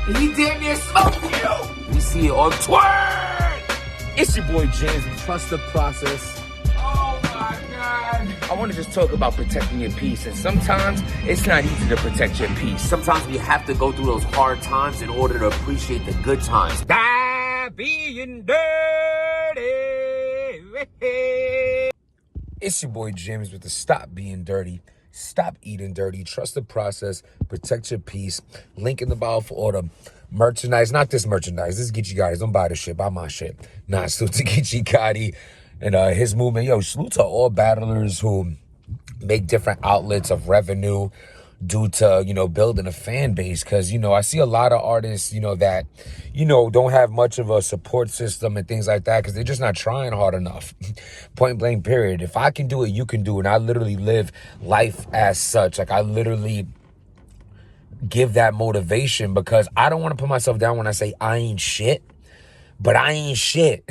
He damn near smoked you. We see it on Twitter. It's your boy James. Trust the process. Oh my God. I want to just talk about protecting your peace. And sometimes it's not easy to protect your peace. Sometimes we have to go through those hard times in order to appreciate the good times. Die being dirty. It's your boy James with the Stop Being Dirty. Stop eating dirty. Trust the process. Protect your peace. Link in the bio for all the merchandise. Not this merchandise. This is Geechee Gotti. Don't buy the shit. Buy my shit. Nah, salute to Geechee Gotti and his movement. Yo, salute to all battlers who make different outlets of revenue due to, building a fan base. Because, I see a lot of artists, that, don't have much of a support system and things like that because they're just not trying hard enough. Point blank, period. If I can do it, you can do it. And I literally live life as such. Like, I literally give that motivation because I don't want to put myself down when I say I ain't shit. But I ain't shit.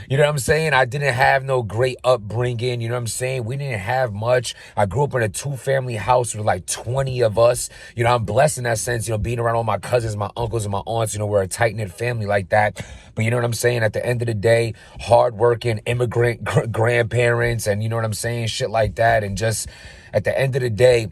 You know what I'm saying? I didn't have no great upbringing. You know what I'm saying? We didn't have much. I grew up in a 2-family house with like 20 of us. I'm blessed in that sense, being around all my cousins, my uncles, and my aunts. We're a tight-knit family like that. But you know what I'm saying? At the end of the day, hardworking immigrant grandparents and you know what I'm saying? Shit like that. And just at the end of the day,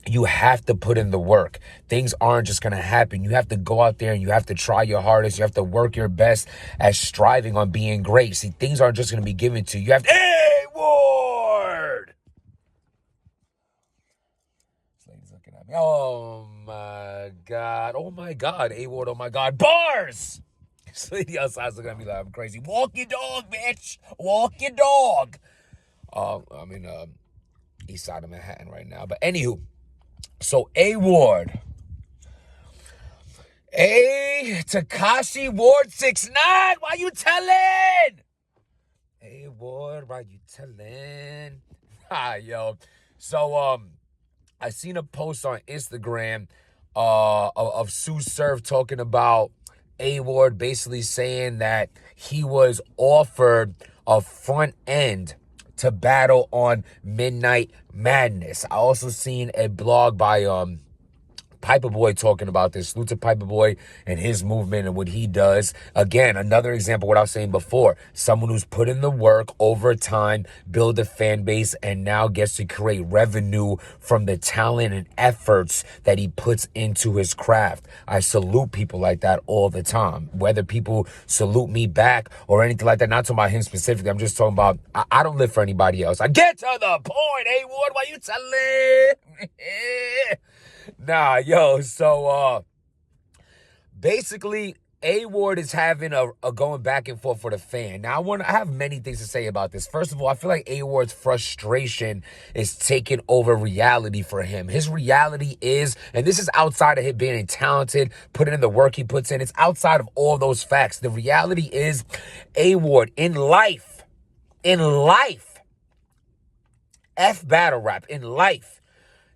you have to put in the work. Things aren't just going to happen. You have to go out there and you have to try your hardest. You have to work your best at striving on being great. See, things aren't just going to be given to you. You have to... A-Ward! This lady's looking at me. Oh, my God. Oh, my God. A-Ward, oh, my God. Bars! This lady outside's looking at me like I'm crazy. Walk your dog, bitch. Walk your dog. I'm in east side of Manhattan right now. But anywho. So, A-Ward. Takashi Ward 6'9", why you telling? A-Ward, why you telling? Yo. So, I seen a post on Instagram of Sue Surf talking about A-Ward basically saying that he was offered a front end to battle on Midnight Madness. I also seen a blog by Piper Boy talking about this. Salute to Piper Boy and his movement and what he does. Again, another example of what I was saying before. Someone who's put in the work over time, build a fan base, and now gets to create revenue from the talent and efforts that he puts into his craft. I salute people like that all the time. Whether people salute me back or anything like that. Not talking about him specifically. I'm just talking about, I don't live for anybody else. I get to the point, A-Ward. Why you telling? Nah, yo, so basically A-Ward is having a going back and forth for the fan. Now, I have many things to say about this. First of all, I feel like A-Ward's frustration is taking over reality for him. His reality is, and this is outside of him being talented, putting in the work he puts in. It's outside of all those facts. The reality is A-Ward in life, F battle rap, in life,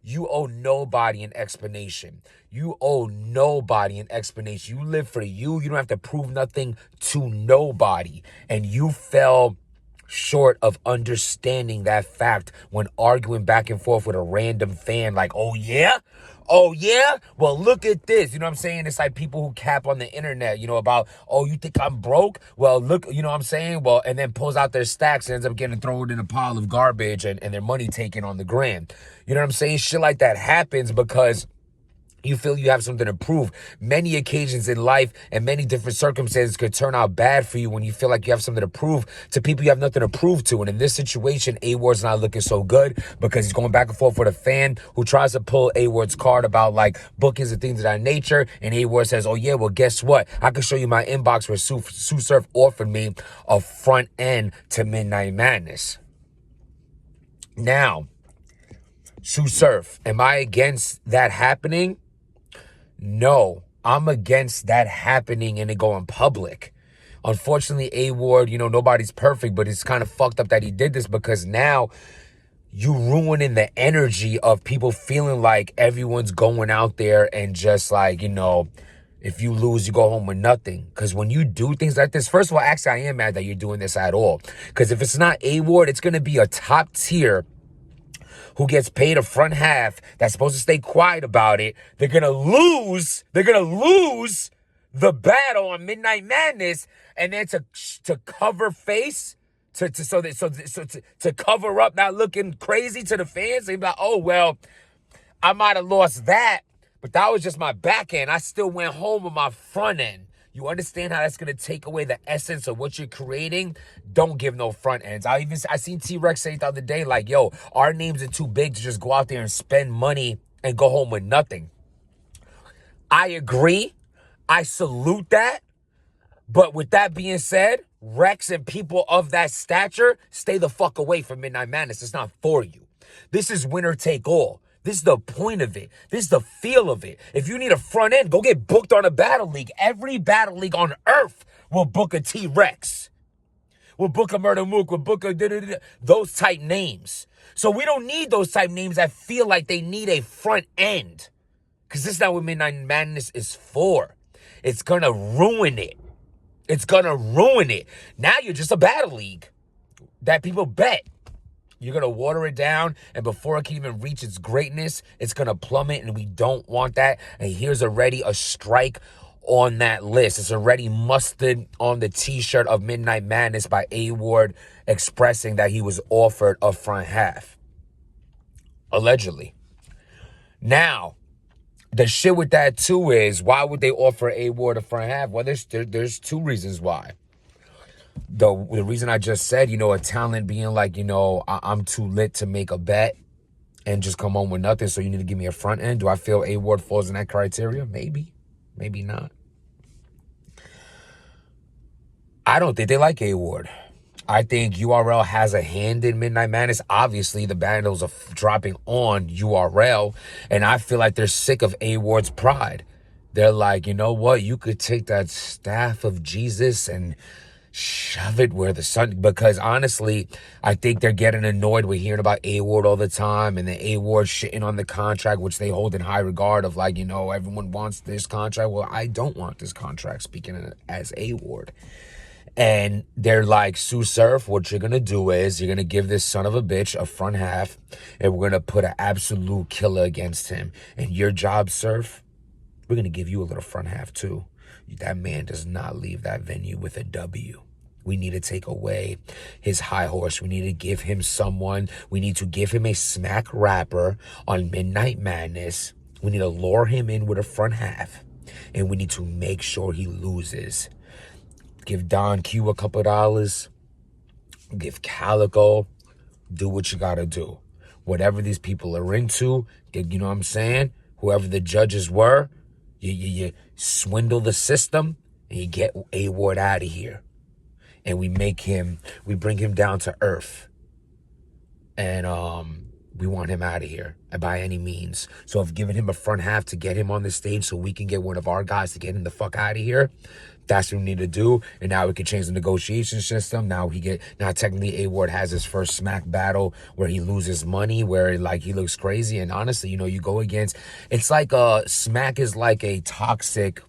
you owe nobody an explanation. You owe nobody an explanation. You live for you. You don't have to prove nothing to nobody. And you fell short of understanding that fact when arguing back and forth with a random fan like, oh, yeah? Oh, yeah? Well, look at this. You know what I'm saying? It's like people who cap on the internet, about, oh, you think I'm broke? Well, look, you know what I'm saying? Well, and then pulls out their stacks and ends up getting thrown in a pile of garbage and their money taken on the gram. You know what I'm saying? Shit like that happens because you feel you have something to prove. Many occasions in life and many different circumstances could turn out bad for you when you feel like you have something to prove to people you have nothing to prove to. And in this situation, A-Ward's not looking so good because he's going back and forth with a fan who tries to pull A-Ward's card about like bookings and things of that nature. And A-Ward says, oh yeah, well, guess what? I can show you my inbox where Sue Surf offered me a front end to Midnight Madness. Now, Sue Surf, am I against that happening? No, I'm against that happening and it going public. Unfortunately, A-Ward, nobody's perfect, but it's kind of fucked up that he did this because now you ruining the energy of people feeling like everyone's going out there and just like, if you lose, you go home with nothing. Because when you do things like this, first of all, actually, I am mad that you're doing this at all. Because if it's not A-Ward, it's going to be a top tier who gets paid a front half that's supposed to stay quiet about it, they're gonna lose. They're gonna lose the battle on Midnight Madness, and then to cover face, to cover up, not looking crazy to the fans. They'd be like, oh well, I might have lost that, but that was just my back end. I still went home with my front end. You understand how that's going to take away the essence of what you're creating? Don't give no front ends. I seen T-Rex say the other day, like, yo, our names are too big to just go out there and spend money and go home with nothing. I agree. I salute that. But with that being said, Rex and people of that stature, stay the fuck away from Midnight Madness. It's not for you. This is winner take all. This is the point of it. This is the feel of it. If you need a front end, go get booked on a battle league. Every battle league on earth will book a T-Rex. Will book a Murder Mook. Will book a those type names. So we don't need those type names that feel like they need a front end. Because this is not what Midnight Madness is for. It's going to ruin it. It's going to ruin it. Now you're just a battle league that people bet. You're going to water it down, and before it can even reach its greatness, it's going to plummet, and we don't want that. And here's already a strike on that list. It's already mustered on the T-shirt of Midnight Madness by A-Ward, expressing that he was offered a front half. Allegedly. Now, the shit with that, too, is why would they offer A-Ward a front half? Well, there's two reasons why. The reason I just said, a talent being like, I'm too lit to make a bet and just come home with nothing, so you need to give me a front end. Do I feel A-Ward falls in that criteria? Maybe. Maybe not. I don't think they like A-Ward. I think URL has a hand in Midnight Madness. Obviously, the bundles are dropping on URL, and I feel like they're sick of A-Ward's pride. They're like, you know what? You could take that staff of Jesus and shove it where the sun, because honestly, I think they're getting annoyed with hearing about A-Ward all the time, and the A-Ward shitting on the contract, which they hold in high regard of like, everyone wants this contract. Well, I don't want this contract, speaking as A-Ward. And they're like, Sue Surf, what you're going to do is you're going to give this son of a bitch a front half, and we're going to put an absolute killer against him. And your job, Surf, we're going to give you a little front half too. That man does not leave that venue with a W. We need to take away his high horse. We need to give him someone. We need to give him a smack rapper on Midnight Madness. We need to lure him in with a front half. And we need to make sure he loses. Give Don Q a couple dollars. Give Calico. Do what you got to do. Whatever these people are into, you know what I'm saying? Whoever the judges were, you swindle the system and you get A-Ward out of here. And we bring him down to earth. And we want him out of here by any means. So if giving him a front half to get him on the stage so we can get one of our guys to get him the fuck out of here, that's what we need to do. And now we can change the negotiation system. Now technically A-Ward has his first smack battle where he loses money, where like he looks crazy. And honestly, you go against, it's like smack is like a toxic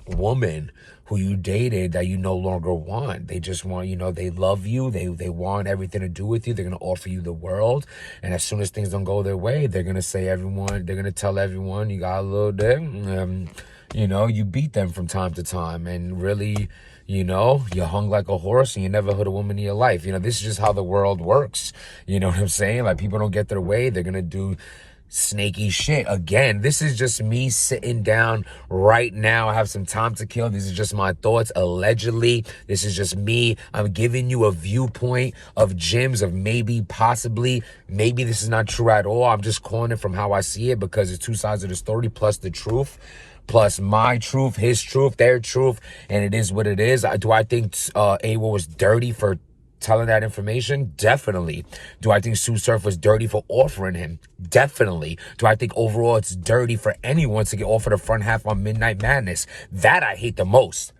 woman who you dated that you no longer want. They just want, they love you. They want everything to do with you. They're going to offer you the world. And as soon as things don't go their way, they're going to tell everyone you got a little dick. You beat them from time to time. And really, you hung like a horse and you never hurt a woman in your life. This is just how the world works. You know what I'm saying? Like, people don't get their way. They're going to do snaky shit. Again, this is just me sitting down right now. I have some time to kill. These are just my thoughts. Allegedly, this is just me. I'm giving you a viewpoint of Jim's, of maybe this is not true at all. I'm just calling it from how I see it, because it's two sides of the story plus the truth, plus my truth, his truth, their truth, and it is what it is. Do I think A-Ward was dirty for telling that information? Definitely. Do I think Sue Surf was dirty for offering him? Definitely. Do I think overall it's dirty for anyone to get offered a front half on Midnight Madness? That I hate the most.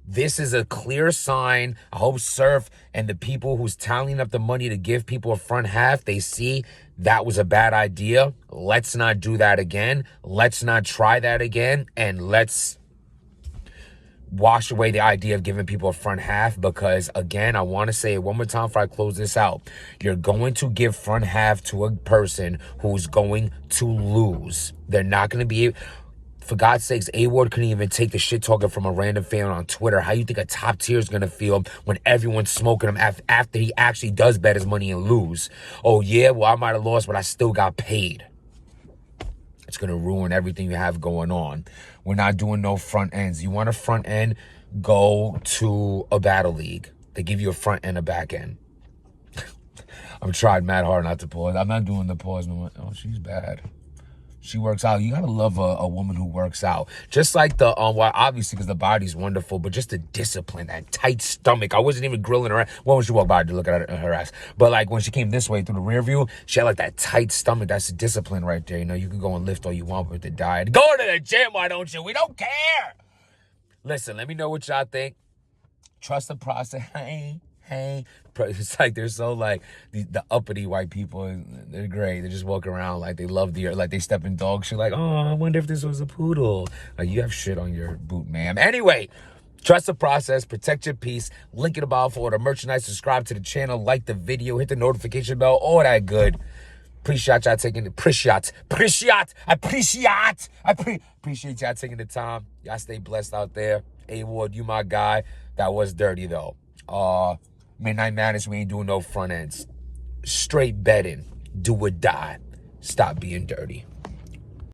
This is a clear sign. I hope Surf and the people who's tallying up the money to give people a front half, they see that was a bad idea. Let's not do that again. Let's not try that again. And let's wash away the idea of giving people a front half, because again, I want to say it one more time before I close this out. You're going to give front half to a person who's going to lose. They're not going to be able... For God's sakes, A-Ward couldn't even take the shit talking from a random fan on Twitter. How you think a top tier is going to feel when everyone's smoking him after he actually does bet his money and lose? Oh, yeah, well, I might have lost, but I still got paid. It's going to ruin everything you have going on. We're not doing no front ends. You want a front end? Go to a battle league. They give you a front and a back end. I'm trying mad hard not to pause. I'm not doing the pause no more. Oh, she's bad. She works out. You gotta love a woman who works out. Just like the well, obviously because the body's wonderful, but just the discipline, that tight stomach. I wasn't even grilling her. Well, when she walked by, I did look at her ass. But like when she came this way through the rear view, she had like that tight stomach. That's the discipline right there. You know, you can go and lift all you want with the diet. Go to the gym, why don't you? We don't care. Listen, let me know what y'all think. Trust the process. Hey. It's like they're so like the uppity white people. They're great. They just walk around like they love the earth, like they step in dog shit. Like, oh, I wonder if this was a poodle. Like, you have shit on your boot, ma'am. Anyway, trust the process. Protect your peace. Link in the bio for order merchandise. Subscribe to the channel. Like the video. Hit the notification bell. All that good. Appreciate y'all taking the appreciate y'all taking the time. Y'all stay blessed out there. A-Ward, you my guy. That was dirty though. Midnight Madness, we ain't doing no front ends. Straight betting. Do or die. Stop being dirty.